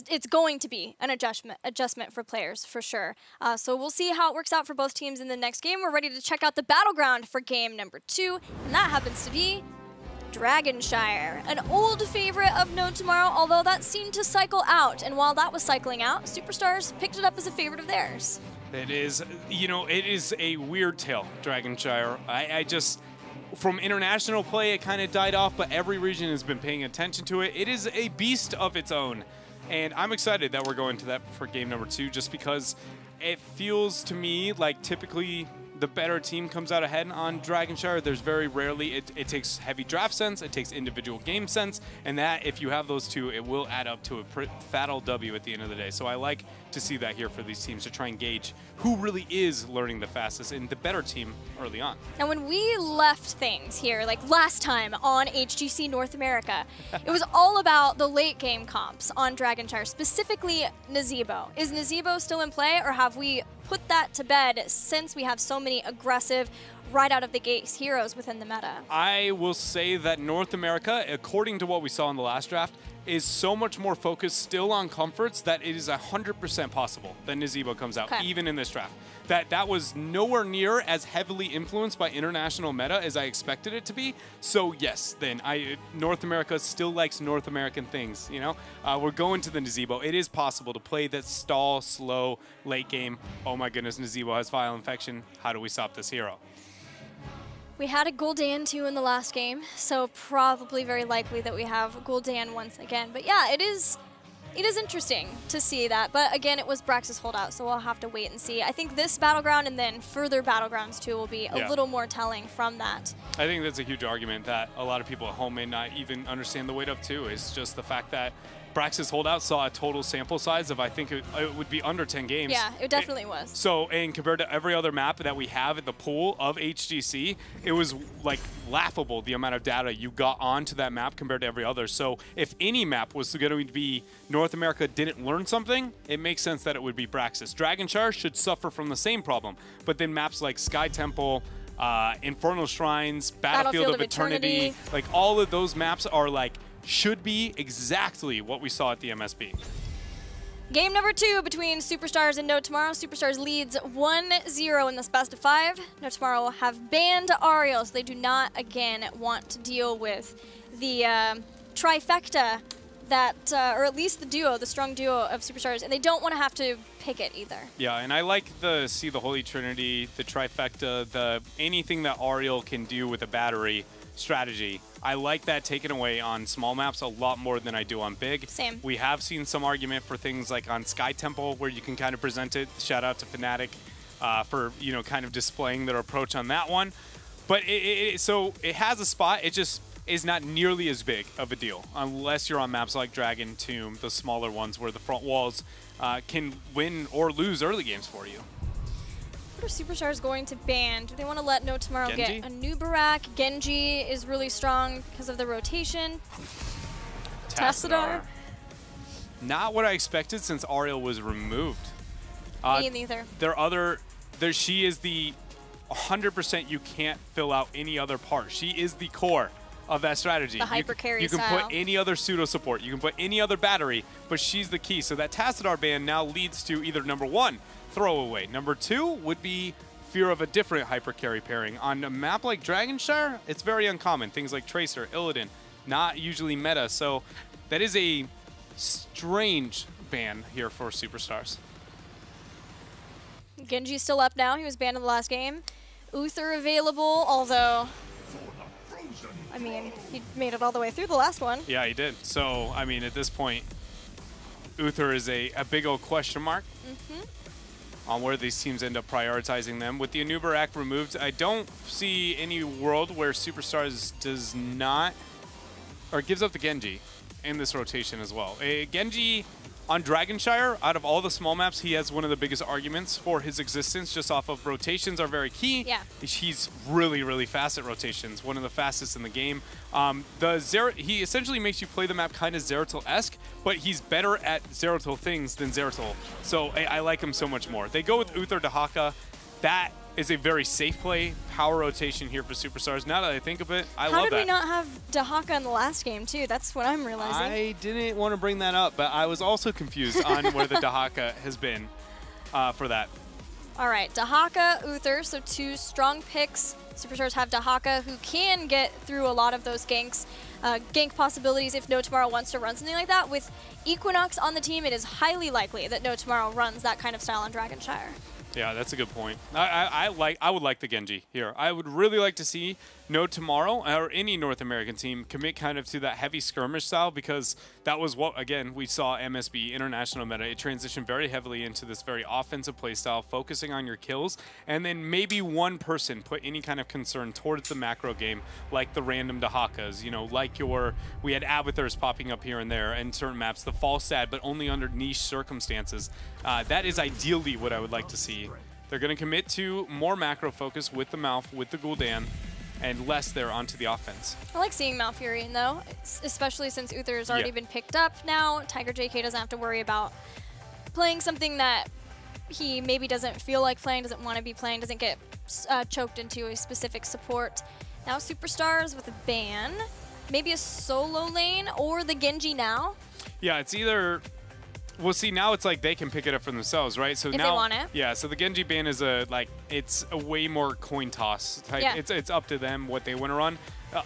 it's going to be an adjustment for players for sure. So we'll see how it works out for both teams in the next game. We're ready to check out the battleground for game number 2, and that happens to be Dragonshire, an old favorite of No Tomorrow, although that seemed to cycle out. And while that was cycling out, Superstars picked it up as a favorite of theirs. It is, you know, it is a weird tale, Dragonshire. I just, from international play, it kind of died off, but every region has been paying attention to it. It is a beast of its own. And I'm excited that we're going to that for game number 2, just because it feels to me like typically the better team comes out ahead on Dragonshire. There's very rarely, it takes heavy draft sense, it takes individual game sense, and that, if you have those two, it will add up to a fatal W at the end of the day. So I like to see that here for these teams to try and gauge who really is learning the fastest and the better team early on. Now, when we left things here, like last time on HGC North America, it was all about the late game comps on Dragonshire, specifically Nazebo. Is Nazebo still in play, or have we put that to bed since we have so many aggressive, right out of the gates heroes within the meta? I will say that North America, according to what we saw in the last draft, is so much more focused still on comforts that it is 100% possible that Nazebo comes out, even in this draft. That was nowhere near as heavily influenced by international meta as I expected it to be. So yes, then North America still likes North American things, you know? We're going to the Nazebo. It is possible to play that stall, slow, late game. Oh my goodness, Nazebo has viral infection. How do we stop this hero? We had a Gul'dan too in the last game, so probably very likely that we have Gul'dan once again. But yeah, it is interesting to see that. But again, it was Brax's holdout, so we'll have to wait and see. I think this Battleground and then further Battlegrounds too will be a little more telling from that. I think that's a huge argument that a lot of people at home may not even understand the weight of too, is just the fact that Brax's holdout saw a total sample size of, I think it would be under 10 games. Yeah, it definitely was. So, and compared to every other map that we have at the pool of HGC, it was like laughable the amount of data you got onto that map compared to every other. So if any map was going to be North America didn't learn something, it makes sense that it would be Braxis. Dragonshire should suffer from the same problem, but then maps like Sky Temple, Infernal Shrines, Battlefield of Eternity, like all of those maps are like, should be exactly what we saw at the MSB. Game number 2 between Superstars and No Tomorrow. Superstars leads 1-0 in this best of 5. No Tomorrow have banned Ariel, so they do not, again, want to deal with the trifecta that, or at least the duo, the strong duo of Superstars, and they don't want to have to pick it either. Yeah, and I like the Holy Trinity, the trifecta, the anything that Ariel can do with a battery strategy. I like that taken away on small maps a lot more than I do on big. Same. We have seen some argument for things like on Sky Temple where you can kind of present it. Shout out to Fnatic for, you know, kind of displaying their approach on that one. But so it has a spot. It just is not nearly as big of a deal unless you're on maps like Dragon, Tomb, the smaller ones where the front walls can win or lose early games for you. What are Superstars going to ban? Do they want to let No Tomorrow get a new Barak? Genji is really strong because of the rotation. Tassadar. Not what I expected since Ariel was removed. Me neither. She is the 100% you can't fill out any other part. She is the core of that strategy. The hyper carry You can put any other pseudo support. You can put any other battery, but she's the key. So that Tassadar ban now leads to either number 1, throwaway. Number 2 would be fear of a different hyper carry pairing. On a map like Dragonshire, it's very uncommon. Things like Tracer, Illidan, not usually meta. So that is a strange ban here for Superstars. Genji's still up now. He was banned in the last game. Uther available, although, I mean, he made it all the way through the last one. Yeah, he did. So, I mean, at this point, Uther is a big old question mark on where these teams end up prioritizing them. With the Anubarak removed, I don't see any world where Superstars does not, or gives up the Genji in this rotation as well. Genji on Dragonshire, out of all the small maps, he has one of the biggest arguments for his existence just off of rotations are very key. Yeah. He's really, really fast at rotations, one of the fastest in the game. He essentially makes you play the map kind of Zeratul-esque, but he's better at Zeratul things than Zeratul. So I like him so much more. They go with Uther Dahaka. That is a very safe play. Power rotation here for Superstars. Now that I think of it, I love that. How did we not have Dahaka in the last game, too? That's what I'm realizing. I didn't want to bring that up, but I was also confused on where the Dahaka has been for that. All right, Dahaka, Uther, so 2 strong picks. Superstars have Dahaka, who can get through a lot of those ganks, gank possibilities if No Tomorrow wants to run something like that. With Equinox on the team, it is highly likely that No Tomorrow runs that kind of style on Dragonshire. Yeah, that's a good point. I would like the Genji here. I would really like to see No Tomorrow or any North American team commit kind of to that heavy skirmish style, because that was what, again, we saw MSB international meta. It transitioned very heavily into this very offensive play style, focusing on your kills, and then maybe one person put any kind of concern towards the macro game, like the random Dahakas, you know, like we had Abathurs popping up here and there in certain maps, the false ad, but only under niche circumstances. That is ideally what I would like to see. They're going to commit to more macro focus with the Malf, with the Gul'dan, and less there onto the offense. I like seeing Malfurion, though, especially since Uther has already been picked up now. Tiger JK doesn't have to worry about playing something that he maybe doesn't feel like playing, doesn't want to be playing, doesn't get choked into a specific support. Now Superstars with a ban, maybe a solo lane, or the Genji now. Yeah, it's either... Well, see, now it's like they can pick it up for themselves, right? So if now, they want it. Yeah, so the Genji ban is it's a way more coin toss type. Yeah. It's up to them what they want to run.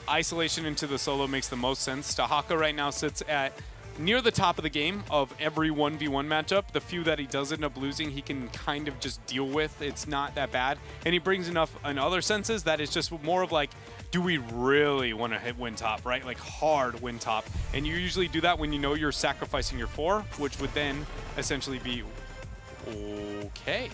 Isolation into the solo makes the most sense. Dahaka right now sits at near the top of the game of every 1v1 matchup. The few that he does end up losing, he can kind of just deal with. It's not that bad. And he brings enough in other senses that it's just more of like, do we really want to hit win top, right? Like hard win top. And you usually do that when you know you're sacrificing your 4, which would then essentially be, okay.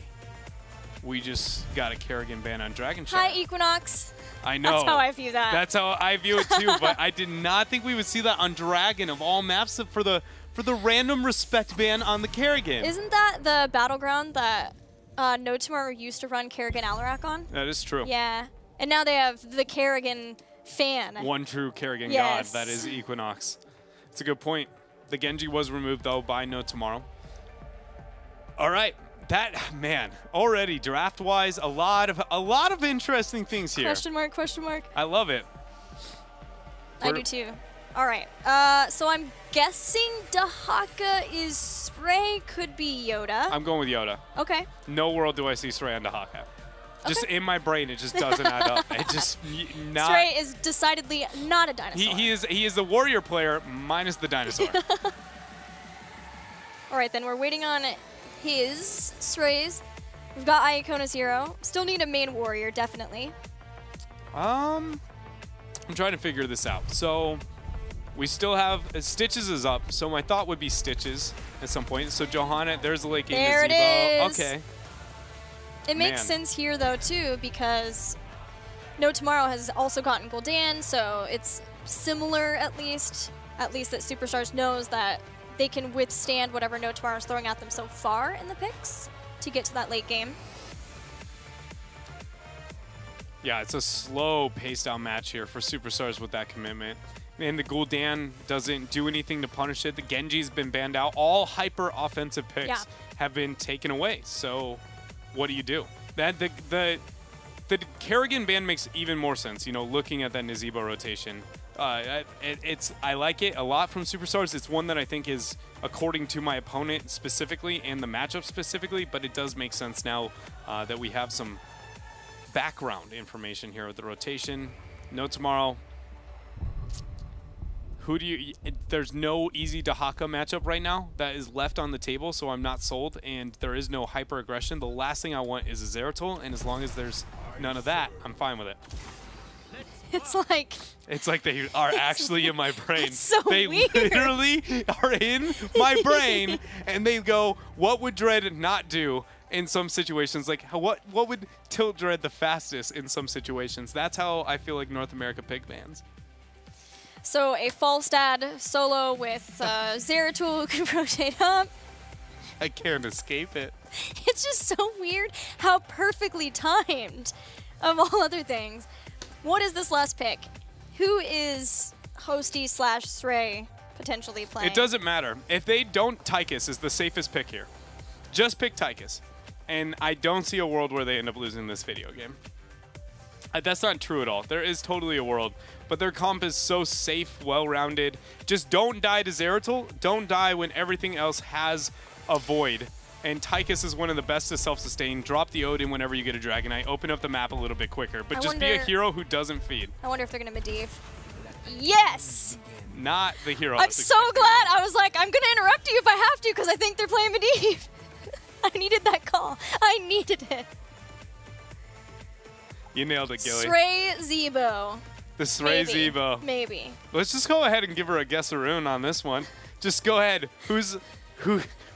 We just got a Kerrigan ban on Dragonshire. Hi, Equinox. I know. That's how I view that. That's how I view it too, but I did not think we would see that on Dragon of all maps for the random respect ban on the Kerrigan. Isn't that the battleground that No Tomorrow used to run Kerrigan Alarak on? That is true. Yeah. And now they have the Kerrigan fan. One true Kerrigan yes. god, that is Equinox. It's a good point. The Genji was removed though by No Tomorrow. All right. That, man, already draft-wise, a lot of interesting things here. Question mark, question mark. I love it. I do too. All right, so I'm guessing Dahaka is Spray, could be Yoda. I'm going with Yoda. Okay. No world do I see Spray on Dahaka. Just in my brain, it just doesn't add up. It just not. Spray is decidedly not a dinosaur. He is the warrior player minus the dinosaur. All right, then we're waiting on his Strays. We've got Iacona 0. Still need a main warrior, definitely. I'm trying to figure this out. So we still have Stitches is up. So my thought would be Stitches at some point. So Johanna, there's the Lake there it is. Okay. It makes sense here though too, because No Tomorrow has also gotten Gul'dan, so it's similar at least that Superstars knows that they can withstand whatever No Tomorrow is throwing at them so far in the picks to get to that late game. Yeah, it's a slow paced out match here for Superstars with that commitment. And the Gul'dan doesn't do anything to punish it. The Genji's been banned out. All hyper offensive picks have been taken away. So what do you do? The Kerrigan ban makes even more sense, you know, looking at that Nazeebo rotation. I like it a lot from Superstars. It's one that I think is according to my opponent specifically and the matchup specifically, but it does make sense now that we have some background information here with the rotation. No Tomorrow. Who do you... There's no easy Dahaka matchup right now that is left on the table, so I'm not sold, and there is no hyper aggression. The last thing I want is a Zeratul, and as long as there's none of that, I'm fine with it. It's like they are actually in my brain. So they weird. literally are in my brain, and they go, what would Dread not do in some situations? Like, what would tilt Dread the fastest in some situations? That's how I feel like North America pick bans. So a Falstad solo with Zeratul who can rotate up. I can't escape it. It's just so weird how perfectly timed of all other things. What is this last pick? Who is Hosty / Srey potentially playing? It doesn't matter. If they don't, Tychus is the safest pick here. Just pick Tychus. and I don't see a world where they end up losing this video game. That's not true at all. There is totally a world, but their comp is so safe, well-rounded. Just don't die to Zeratul. Don't die when everything else has a void. And Tychus is one of the best to self-sustain. Drop the Odin whenever you get a Dragonite. Open up the map a little bit quicker. But just be a hero who doesn't feed. I wonder if they're going to Medivh. Yes! Not the hero. I'm so glad. I was like, I'm going to interrupt you if I have to because I think they're playing Medivh. I needed that call. I needed it. You nailed it, Gilly. Srey Zebo. The Srey Zebo. Maybe. Let's just go ahead and give her a guessaroon on this one. Just go ahead. Who is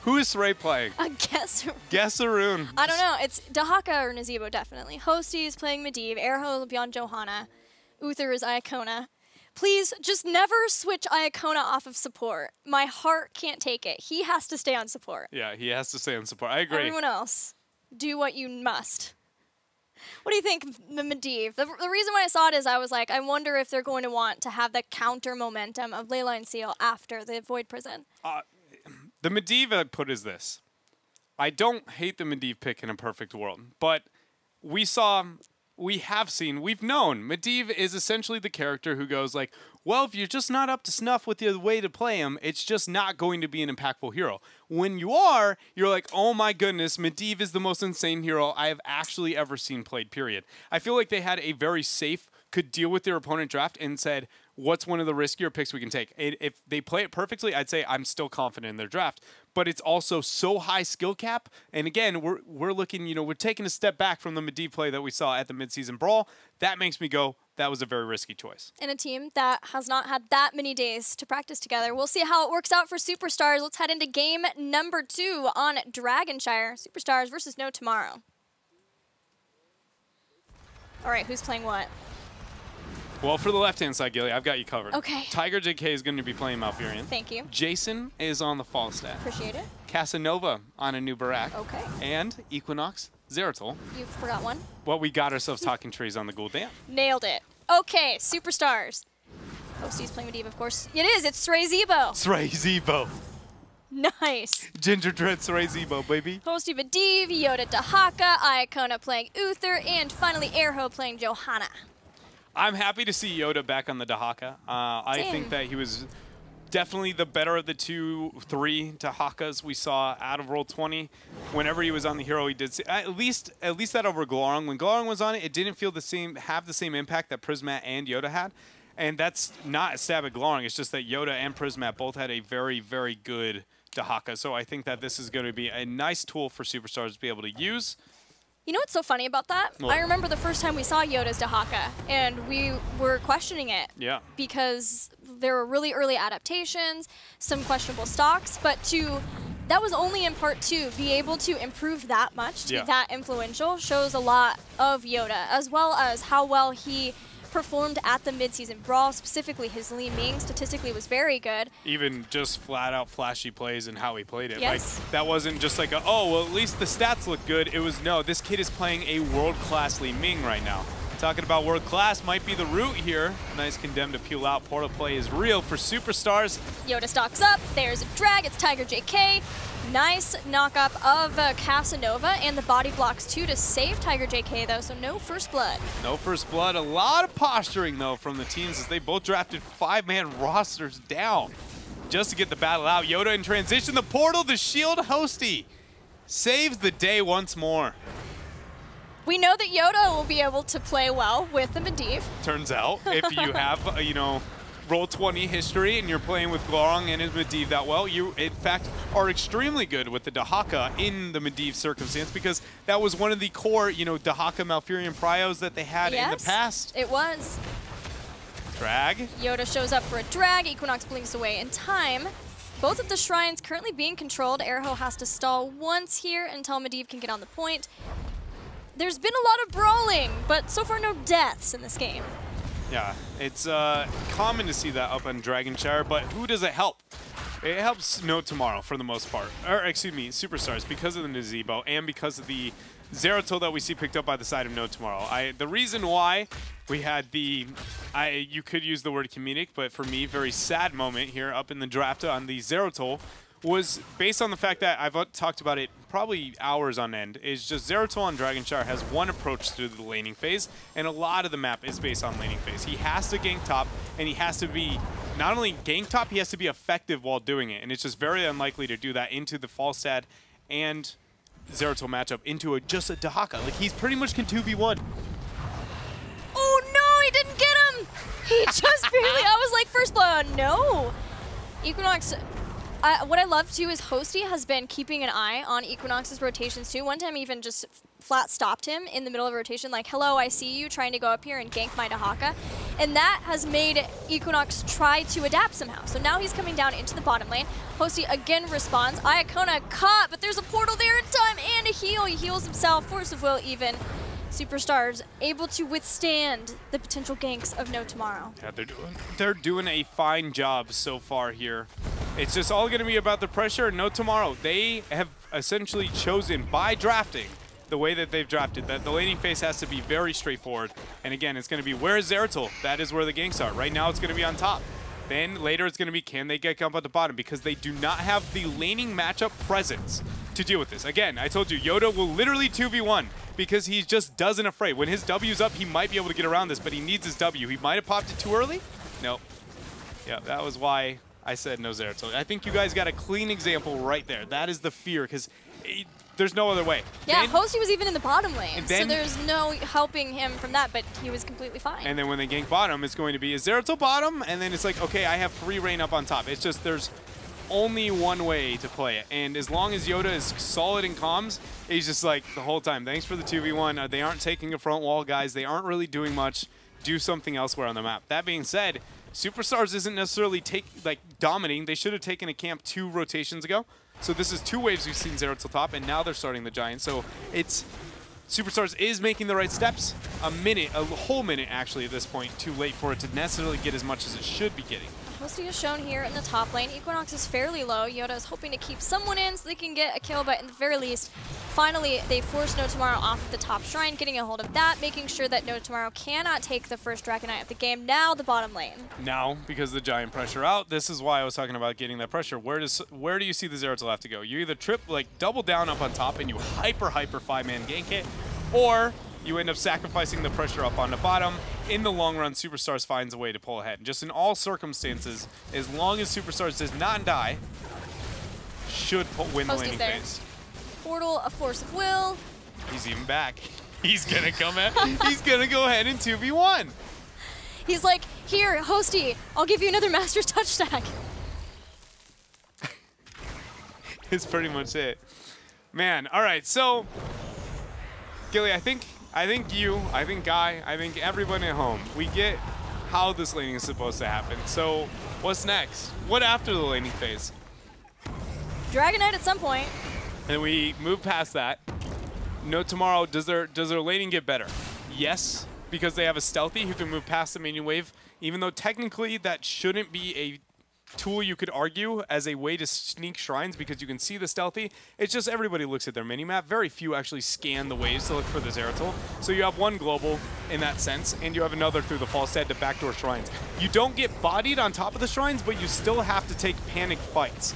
Srey playing? A guessaroon. Guessaroon. I don't know. It's Dahaka or Nazebo, definitely. Hosty is playing Medivh. Erho beyond Johanna. Uther is Iacona. Please, just never switch Iacona off of support. My heart can't take it. He has to stay on support. Yeah, he has to stay on support. I agree. Everyone else, do what you must. What do you think of the Medivh? The reason why I saw it is I was like, I wonder if they're going to want to have the counter momentum of Leyline Seal after the Void Prison. The Medivh I put is this. I don't hate the Medivh pick in a perfect world, but we've known Medivh is essentially the character who goes like, well, if you're just not up to snuff with the way to play him, it's just not going to be an impactful hero. When you are, you're like, oh my goodness, Medivh is the most insane hero I have actually ever seen played, period. I feel like they had a very safe, could deal with their opponent draft and said, what's one of the riskier picks we can take? If they play it perfectly, I'd say I'm still confident in their draft. But it's also so high skill cap. And again, we're looking, we're taking a step back from the Medivh play that we saw at the midseason brawl. That makes me go, that was a very risky choice. And a team that has not had that many days to practice together. We'll see how it works out for Superstars. Let's head into game number 2 on Dragonshire. Superstars versus No Tomorrow. All right, who's playing what? Well, for the left-hand side, Gilly, I've got you covered. Okay. Tiger JK is going to be playing Malfurion. Thank you. Jason is on the Falstad. Appreciate it. Casanova on a new Barak. Okay. And Equinox, Zeratul. You forgot one. Well, we got ourselves talking trees on the Ghoul Dam. Nailed it. Okay, Superstars. Hosty's playing Medivh, of course. It is. It's Srey Zebo. Srey Zebo. Nice. Ginger Dread Srey Zebo, baby. Hosty Medivh, Yoda Dahaka, Iacona playing Uther, and finally Erho playing Johanna. I'm happy to see Yoda back on the Dahaka. I think that he was definitely the better of the 2-3 Dahakas we saw out of Roll 20. Whenever he was on the hero, he did at least that over Glorong. When Glorong was on it, it didn't have the same impact that Prismat and Yoda had. And that's not a stab at Glorong. It's just that Yoda and Prismat both had a very, very good Dahaka. So I think that this is going to be a nice tool for Superstars to be able to use. You know what's so funny about that? What? I remember the first time we saw Yoda's Dahaka, and we were questioning it. Yeah. Because there were really early adaptations, some questionable stocks, but that was only in part 2. Be able to improve that much, to be that influential, shows a lot of Yoda, as well as how well he performed at the midseason brawl. Specifically, his Li Ming statistically was very good. Even just flat out flashy plays and how he played it. Yes. Like, that wasn't just like oh, well, at least the stats look good. It was, no, this kid is playing a world-class Li Ming right now. Talking about world-class might be the root here. Nice condemn to peel out. Portal play is real for Superstars. Yoda stocks up. There's a drag. It's Tiger JK. Nice knock-up of Casanova, and the body blocks too to save Tiger JK, though, so no first blood. No first blood. A lot of posturing, though, from the teams as they both drafted 5-man rosters down just to get the battle out. Yoda in transition. The portal, the shield, Hosty saves the day once more. We know that Yoda will be able to play well with the Medivh. Turns out, if you have, Roll 20 history and you're playing with Glorong and his Medivh that well, you, in fact, are extremely good with the Dahaka in the Medivh circumstance because that was one of the core, Dahaka Malfurion Pryos that they had in the past. It was. Drag. Yoda shows up for a drag. Equinox blinks away in time. Both of the shrines currently being controlled. Erho has to stall once here until Medivh can get on the point. There's been a lot of brawling, but so far no deaths in this game. Yeah, it's common to see that up on Dragonshire, but who does it help? It helps No Tomorrow for the most part. Or, excuse me, Superstars, because of the Nazebo and because of the Zeratul that we see picked up by the side of No Tomorrow. The reason why we had you could use the word comedic, but for me, very sad moment here up in the draft on the Zeratul was based on the fact that I've talked about it probably hours on end, is just Zeratul on Dragonshire has one approach through the laning phase, and a lot of the map is based on laning phase. He has to gank top, and he has to be not only gank top, he has to be effective while doing it, and it's just very unlikely to do that into the Falstad and Zeratul matchup into just a Dahaka. Like, he's pretty much can 2v1. Oh no, he didn't get him! He just barely, I was like, first blow, no! Equinox, what I love too is Hosty has been keeping an eye on Equinox's rotations too. One time he even just flat stopped him in the middle of a rotation, like, hello, I see you trying to go up here and gank my Dahaka. And that has made Equinox try to adapt somehow. So now he's coming down into the bottom lane. Hosty again responds. Iacona caught, but there's a portal there in time and a heal. He heals himself, Force of Will even. Superstars able to withstand the potential ganks of No Tomorrow. Yeah, they're doing a fine job so far here. It's just all going to be about the pressure. No Tomorrow. They have essentially chosen by drafting the way that they've drafted that the laning phase has to be very straightforward. And again, it's going to be where is Zeratul? That is where the ganks are. Right now, it's going to be on top. Then later, it's going to be can they get up at the bottom because they do not have the laning matchup presence to deal with this. Again, I told you, Yoda will literally 2v1 because he just doesn't afraid. When his W's up, he might be able to get around this, but he needs his W. He might have popped it too early. Nope. Yeah, that was why I said no Zeratul. I think you guys got a clean example right there. That is the fear because there's no other way. Yeah, Hosty was even in the bottom lane, so there's no helping him from that, but he was completely fine. And then when they gank bottom, it's going to be, is Zeratul bottom? And then it's like, okay, I have free reign up on top. It's just, there's only one way to play it. And as long as Yoda is solid in comms, he's just like, the whole time, thanks for the 2v1. They aren't taking a front wall, guys. They aren't really doing much. Do something elsewhere on the map. That being said, Superstars isn't necessarily dominating. They should have taken a camp 2 rotations ago. So this is 2 waves we've seen Zeratul top, and now they're starting the Giant. So it's Superstars is making the right steps. A whole minute actually at this point, too late for it to necessarily get as much as it should be getting. Hosty is shown here in the top lane. Equinox is fairly low. Yoda is hoping to keep someone in so they can get a kill, but in the very least, finally, they force No Tomorrow off the top shrine, getting a hold of that, making sure that No Tomorrow cannot take the first Dragonite of the game. Now the bottom lane. Now, because of the Giant pressure out, this is why I was talking about getting that pressure. Where do you see the Zeratul have to go? You either double down up on top and you hyper 5-man gank it, or you end up sacrificing the pressure up on the bottom. In the long run, Superstars finds a way to pull ahead. Just in all circumstances, as long as Superstars does not die, should win the laning phase. Portal, a Force of Will. He's even back. He's gonna come at. He's gonna go ahead and 2v1. He's like, here, Hosty, I'll give you another Master's Touch stack. It's pretty much it. Man, all right, so Gilly, I think you, I think Guy, I think everyone at home, we get how this laning is supposed to happen. So what's next? What after the laning phase? Dragonite at some point. And we move past that. No Tomorrow, does their laning get better? Yes, because they have a Stealthy who can move past the minion wave, even though technically that shouldn't be a tool you could argue as a way to sneak shrines because you can see the Stealthy. It's just everybody looks at their mini-map. Very few actually scan the waves to look for the Zeratul. So you have one global in that sense, and you have another through the Falstad to backdoor shrines. You don't get bodied on top of the shrines, but you still have to take panic fights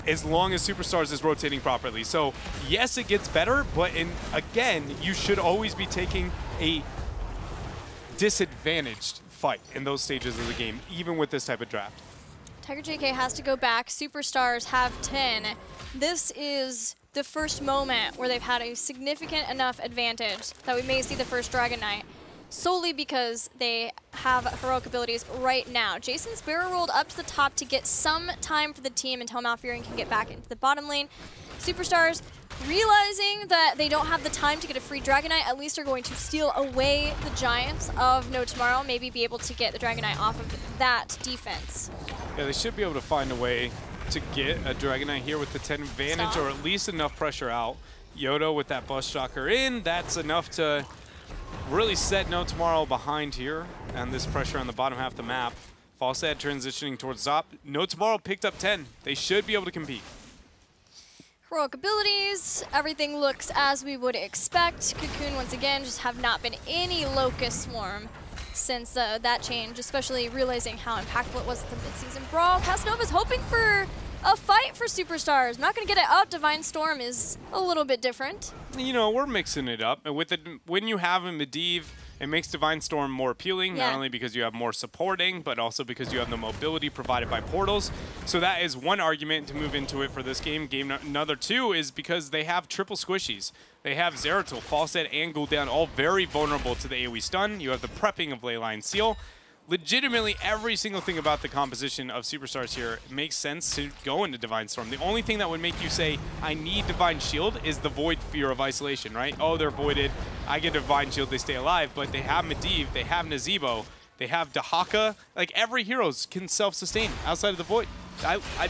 as long as Superstars is rotating properly. So yes, it gets better, but again, you should always be taking a disadvantaged fight in those stages of the game, even with this type of draft. Tiger JK has to go back. Superstars have 10. This is the first moment where they've had a significant enough advantage that we may see the first Dragonite, solely because they have heroic abilities right now. Jason's barrel rolled up to the top to get some time for the team until Malfurion can get back into the bottom lane. Superstars, realizing that they don't have the time to get a free Dragonite, at least are going to steal away the Giants of No Tomorrow, maybe be able to get the Dragonite off of that defense. Yeah, they should be able to find a way to get a Dragonite here with the 10 advantage, or at least enough pressure out. Yoda with that Bus Shocker in, that's enough to really set No Tomorrow behind here, and this pressure on the bottom half of the map. Falstad transitioning towards top. No Tomorrow picked up 10. They should be able to compete. Heroic abilities, everything looks as we would expect. Cocoon, once again, just have not been any Locust Swarm since that change, especially realizing how impactful it was at the mid-season brawl. Casanova's hoping for a fight for Superstars. Not going to get it up. Divine Storm is a little bit different. You know, we're mixing it up. And with it, when you have a Medivh, it makes Divine Storm more appealing, not only because you have more supporting, but also because you have the mobility provided by portals. So that is one argument to move into it for this game. Another two is because they have triple squishies. They have Zeratul, Falstad, and Gul'dan all very vulnerable to the AoE stun. You have the prepping of Leyline Seal. Legitimately, every single thing about the composition of Superstars here makes sense to go into Divine Storm. The only thing that would make you say, I need Divine Shield, is the Void fear of isolation, right? Oh, they're voided. I get Divine Shield, they stay alive. But they have Medivh, they have Nazeebo, they have Dahaka. Like, every hero can self-sustain outside of the Void.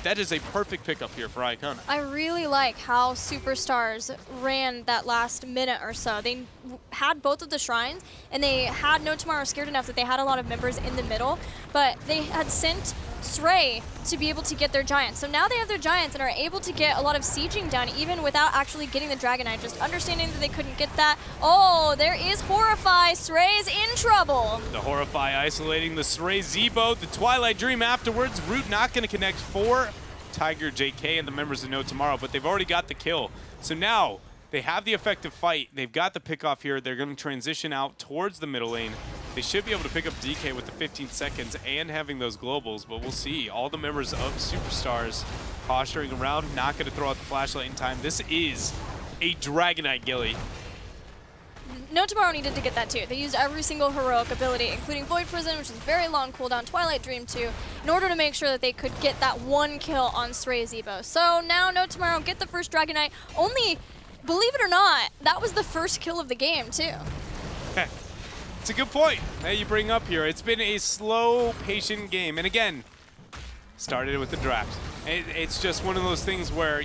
That is a perfect pickup here for Iacona. I really like how Superstars ran that last minute or so. They had both of the shrines, and they had No Tomorrow scared enough that they had a lot of members in the middle, but they had sent Srey to be able to get their giants. So now they have their giants and are able to get a lot of sieging done even without actually getting the Dragonite, just understanding that they couldn't get that. Oh, there is Horrify. Srey's in trouble. The Horrify isolating the Srey Zebo, the Twilight Dream afterwards. Root not going to connect for Tiger, JK, and the members of No Tomorrow, but they've already got the kill. So now they have the effective fight. They've got the pick off here. They're going to transition out towards the middle lane. They should be able to pick up DK with the 15 seconds and having those globals, but we'll see. All the members of Superstars posturing around, not going to throw out the flashlight in time. This is a Dragonite Gilly. No Tomorrow needed to get that too. They used every single heroic ability, including Void Prison, which is very long cooldown, Twilight Dream too, in order to make sure that they could get that one kill on Srey Zebo. So now No Tomorrow get the first Dragonite. Only, believe it or not, that was the first kill of the game too. It's a good point that you bring up here. It's been a slow, patient game. And again, started with the draft. It's just one of those things where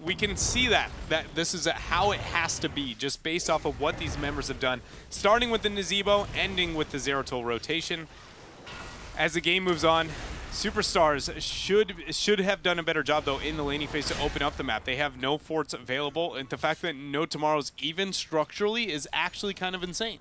we can see that this is how it has to be, just based off of what these members have done. Starting with the Nazeebo, ending with the Zeratul rotation. As the game moves on, Superstars should have done a better job, though, in the laning phase to open up the map. They have no forts available, and the fact that No Tomorrow's even structurally is actually kind of insane.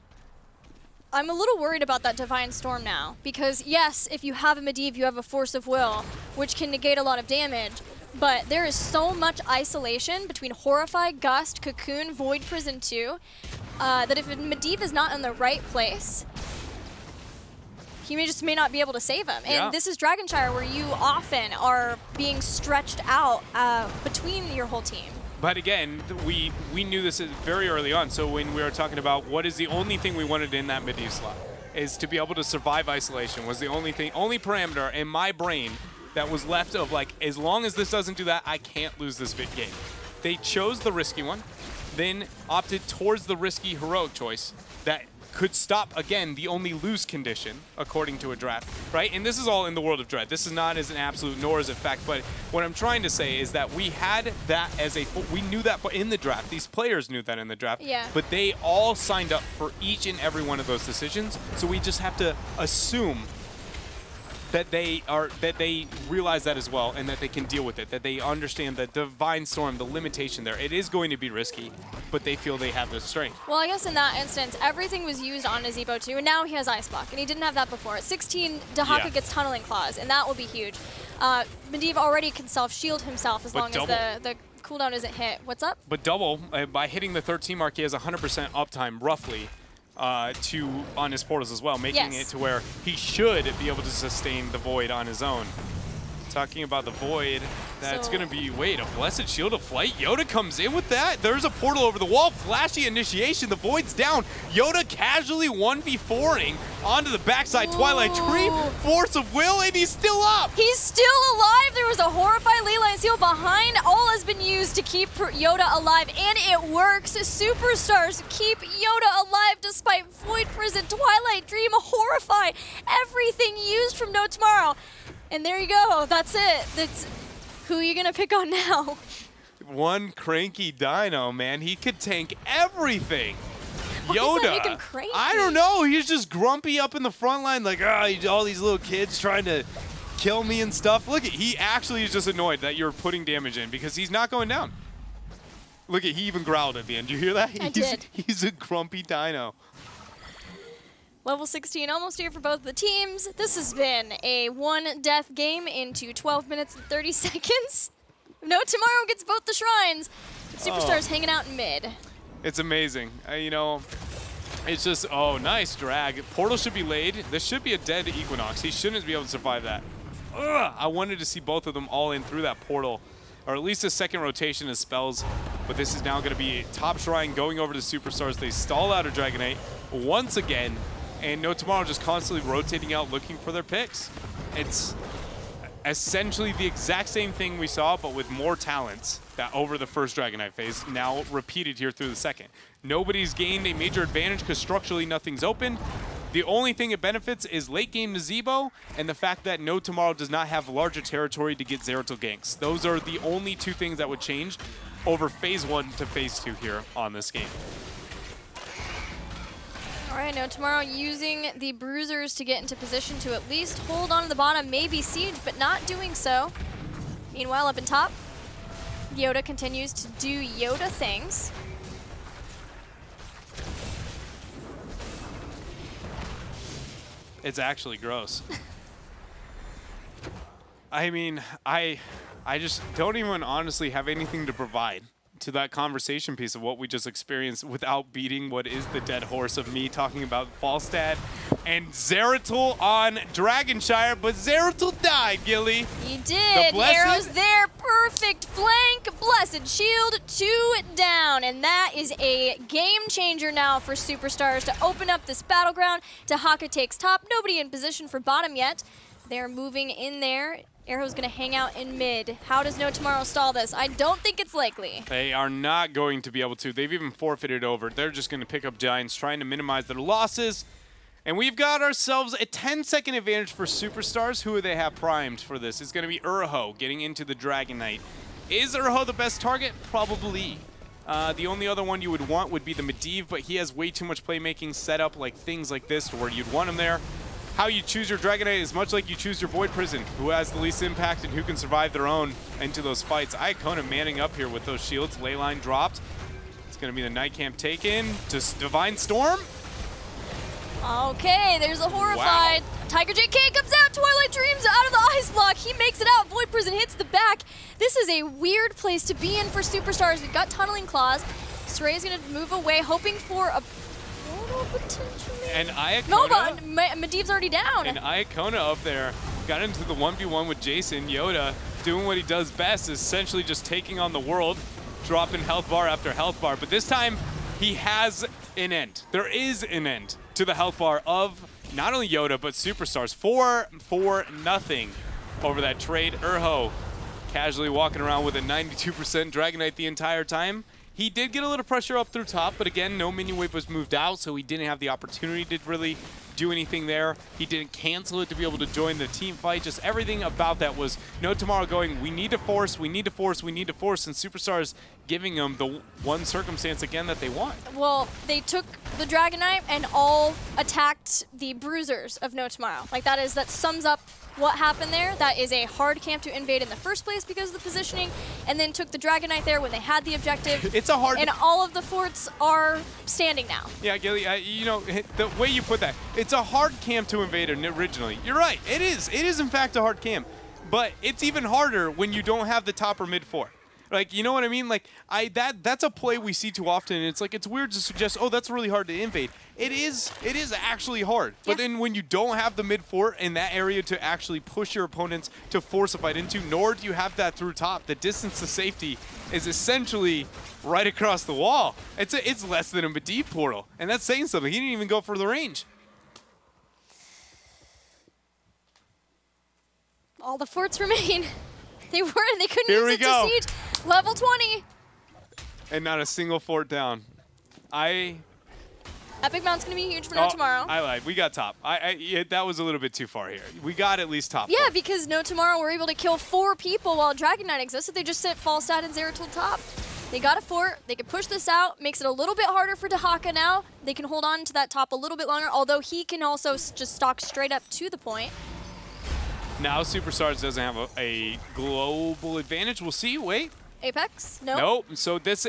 I'm a little worried about that Divine Storm now, because yes, if you have a Medivh, you have a Force of Will, which can negate a lot of damage, but there is so much isolation between Horrify, Gust, Cocoon, Void Prison 2, that if a Medivh is not in the right place, he may not be able to save him. And this is Dragonshire, where you often are being stretched out between your whole team. But again, we knew this very early on. So when we were talking about what is the only thing we wanted in that Medivh slot, is to be able to survive isolation, was the only parameter in my brain that was left of, like, as long as this doesn't do that, I can't lose this game. They chose the risky one, then opted towards the risky heroic choice that could stop, again, the only lose condition, according to a draft, right? And this is all in the world of Dread. This is not as an absolute, nor is it fact, but what I'm trying to say is that we had that as we knew that in the draft. These players knew that in the draft, but they all signed up for each and every one of those decisions, so we just have to assume that they realize that as well, and that they can deal with it, that they understand the Divine Storm, the limitation there. It is going to be risky, but they feel they have the strength. Well, I guess in that instance, everything was used on Nazeebo too, and now he has Ice Block, and he didn't have that before. At 16, Dahaka gets Tunneling Claws, and that will be huge. Medivh already can self-shield himself as long as the cooldown isn't hit. What's up? But double, by hitting the 13 mark, he has 100% uptime, roughly, on his portals as well, making it to where he should be able to sustain the Void on his own. Talking about the Void, that's going to be, wait, a Blessed Shield of Flight? Yoda comes in with that? There's a portal over the wall, flashy initiation, the Void's down. Yoda casually 1v4ing onto the backside. Twilight Dream, Force of Will, and he's still up! He's still alive! There was a Horrify Leyline Seal behind. All has been used to keep Yoda alive, and it works. Superstars keep Yoda alive despite Void Prison, Twilight Dream, Horrify, everything used from No Tomorrow. And there you go. That's it. That's who are you gonna pick on now? One cranky Dino, man. He could tank everything. Why Yoda. Does that make him cranky? I don't know. He's just grumpy up in the front line, like, all these little kids trying to kill me and stuff. Look, he actually is just annoyed that you're putting damage in because he's not going down. Look, he even growled at the end. Did you hear that? I did. He's a grumpy Dino. Level 16 almost here for both the teams. This has been a one-death game into 12 minutes and 30 seconds. No Tomorrow gets both the shrines. Superstars hanging out in mid. It's amazing. You know, it's just, oh, nice drag. Portal should be laid. This should be a dead Equinox. He shouldn't be able to survive that. Ugh, I wanted to see both of them all in through that portal, or at least a second rotation as spells. But this is now going to be top shrine going over to Superstars. They stall out a Dragonite once again, and No Tomorrow just constantly rotating out looking for their picks. It's essentially the exact same thing we saw, but with more talents that over the first Dragonite phase, now repeated here through the second. Nobody's gained a major advantage because structurally nothing's open. The only thing it benefits is late game Nazebo and the fact that No Tomorrow does not have larger territory to get Zeratul ganks. Those are the only two things that would change over phase 1 to phase 2 here on this game. All right, No Tomorrow using the Bruisers to get into position to at least hold on to the bottom, maybe siege, but not doing so. Meanwhile, up in top, Yoda continues to do Yoda things. It's actually gross. I mean, I just don't even honestly have anything to provide to that conversation piece of what we just experienced without beating what is the dead horse of me talking about Falstad and Zeratul on Dragonshire, but Zeratul died, Gilly. He did. Arrows there, perfect flank, blessed shield, 2 down, and that is a game changer now for Superstars to open up this battleground. Tahaka takes top, nobody in position for bottom yet. They're moving in there. Arrow's gonna hang out in mid. How does No Tomorrow stall this? I don't think it's likely. They are not going to be able to. They've even forfeited over. They're just gonna pick up Giants, trying to minimize their losses. And we've got ourselves a 10-second advantage for Superstars. Who do they have primed for this? It's gonna be Urho getting into the Dragonite. Is Urho the best target? Probably. The only other one you would want would be the Medivh, but he has way too much playmaking set up, like things like this, to where you'd want him there. How you choose your Dragonite is much like you choose your Void Prison, who has the least impact and who can survive their own into those fights. Iacona manning up here with those shields. Leyline dropped. It's going to be the Night Camp taken. Just Divine Storm. Okay, there's a Horrified. Wow. Tiger JK comes out. Twilight Dreams out of the Ice Block. He makes it out. Void Prison hits the back. This is a weird place to be in for Superstars. We've got Tunneling Claws. Saray's going to move away, hoping for a portal potentially. And Iacona. No, but Medivh's already down. And Iacona up there got into the 1v1 with Jason. Yoda doing what he does best, is essentially just taking on the world, dropping health bar after health bar. But this time, he has an end. There is an end to the health bar of not only Yoda, but Superstars. 4-0 over that trade. Urho casually walking around with a 92% Dragonite the entire time. He did get a little pressure up through top, but again, no minion wave was moved out, so he didn't have the opportunity to really do anything there. He didn't cancel it to be able to join the team fight. Just everything about that was No Tomorrow going, we need to force, we need to force, we need to force, and Superstars giving them the one circumstance again that they want. Well, they took the Dragonite and all attacked the Bruisers of No Tomorrow. Like that sums up what happened there. That is a hard camp to invade in the first place because of the positioning, and then took the Dragonite there when they had the objective. It's a hard... And all of the forts are standing now. Yeah, Gilly, you know, the way you put that, it's a hard camp to invade originally. You're right, it is. It is, in fact, a hard camp. But it's even harder when you don't have the top or mid fort. Like, you know what I mean? Like, that's a play we see too often, and it's like, it's weird to suggest, oh, that's really hard to invade. It is actually hard. Yeah. But then when you don't have the mid fort in that area to actually push your opponents to force a fight into, nor do you have that through top, the distance to safety is essentially right across the wall. It's less than a Medivh portal, and that's saying something. He didn't even go for the range. All the forts remain. They couldn't Here use it to siege. Level 20. And not a single fort down. Epic Mount's going to be huge for No Tomorrow. I lied. We got top. Yeah, that was a little bit too far here. We got at least top. Yeah, fort. because No Tomorrow were able to kill 4 people while Dragonite existed. They just sent Falstad and Zeratul top. They got a fort. They could push this out. Makes it a little bit harder for Tahaka now. They can hold on to that top a little bit longer, although he can also just stalk straight up to the point. Now Superstars doesn't have a global advantage. We'll see. Wait. Apex? No. Nope. So this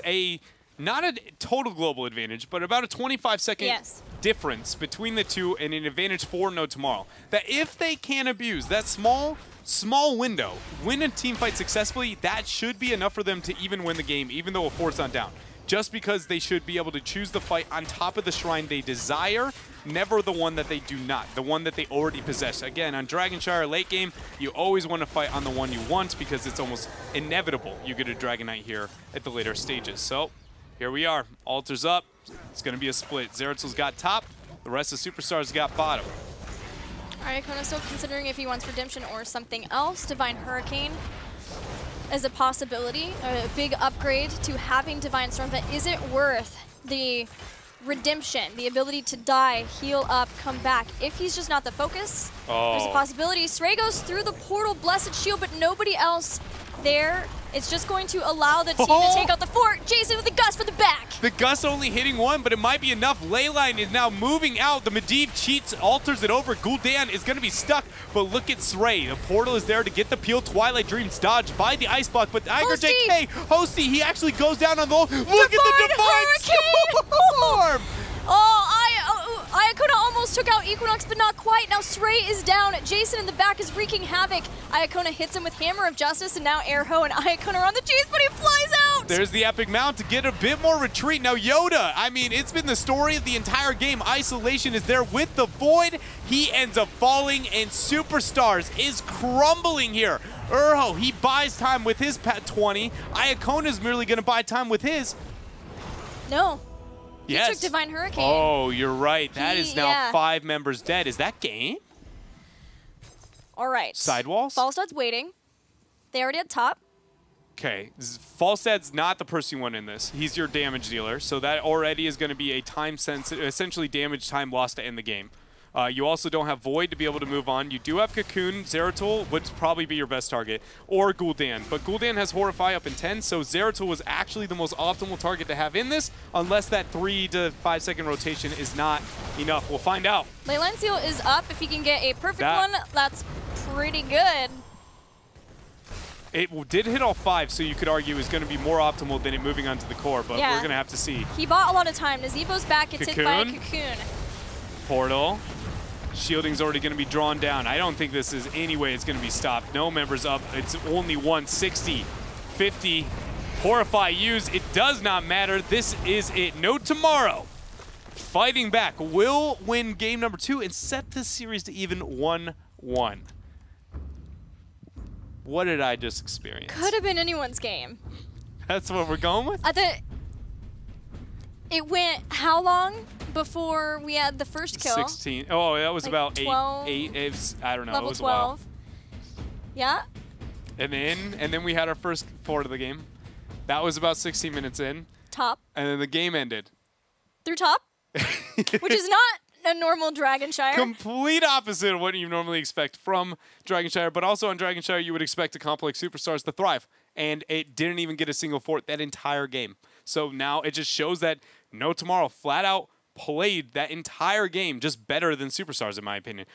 not a total global advantage, but about a 25-second difference between the two and an advantage for No Tomorrow. That if they can abuse that small window, win a team fight successfully, that should be enough for them to even win the game, even though a 4's not down. Just because they should be able to choose the fight on top of the shrine they desire, never the one that they do not, the one that they already possess. Again, on Dragonshire late game, you always want to fight on the one you want because it's almost inevitable you get a Dragon Knight here at the later stages. So here we are, Altars up, it's going to be a split. Zeratil's got top, the rest of Superstars got bottom. All right, Ikona's still considering if he wants Redemption or something else. Divine Hurricane is a possibility, a big upgrade to having Divine Storm, but is it worth the redemption, the ability to die, heal up, come back? If he's just not the focus, there's a possibility. Srey goes through the portal, Blessed Shield, but nobody else there. It's just going to allow the team to take out the fort. Jason with the Gust for the back. The Gust only hitting one, but it might be enough. Leyline is now moving out. The Medivh cheats, alters it over. Gul'dan is going to be stuck, but look at Srey. The portal is there to get the peel. Twilight Dreams dodged by the Ice Block, but Iger JK, Hosty, he actually goes down on the low. Look at the Divine Storm! Iacona almost took out Equinox, but not quite. Now Srey is down. Jason in the back is wreaking havoc. Iacona hits him with Hammer of Justice, and now Airho and Iacona are on the chase, but he flies out! There's the Epic Mount to get a bit more retreat. Now Yoda, I mean, it's been the story of the entire game. Isolation is there with the Void. He ends up falling, and Superstars is crumbling here. Urho, he buys time with his 20. Iacona's merely going to buy time with his. No. Yes. He took Divine Hurricane. Oh, you're right. That is now 5 members dead. Is that game? All right. Sidewalls? Falstad's waiting. They already had top. Okay. Falstad's not the person you want in this. He's your damage dealer. So that already is going to be a time-sensitive, essentially damage time lost to end the game. You also don't have Void to be able to move on. You do have Cocoon. Zeratul would probably be your best target. Or Gul'dan. But Gul'dan has Horrify up in 10, so Zeratul was actually the most optimal target to have in this, unless that 3 to 5 second rotation is not enough. We'll find out. Leyline Seal is up. If he can get a perfect one, that's pretty good. It did hit all 5, so you could argue is going to be more optimal than it moving onto the core, but we're going to have to see. He bought a lot of time. Nazeebo's back. It's hit by a Cocoon. Portal. Shielding's already going to be drawn down. I don't think this is any way it's going to be stopped. No members up. It's only 160. 50. Horrify used. It does not matter. This is it. No Tomorrow. Fighting back. Will win game number 2 and set this series to even 1-1. What did I just experience? Could have been anyone's game. That's what we're going with? I thought it went how long before we had the first kill? 16. Oh, that was like about 12, 8. I don't know. Level it was 12. a while. Yeah. And then we had our first fort of the game. That was about 16 minutes in. Top. And then the game ended. Through top? Which is not a normal Dragonshire. Complete opposite of what you normally expect from Dragonshire, but also on Dragonshire you would expect a comp like Superstars to thrive. And it didn't even get a single fort that entire game. So now it just shows that No Tomorrow flat out played that entire game just better than Superstars, in my opinion.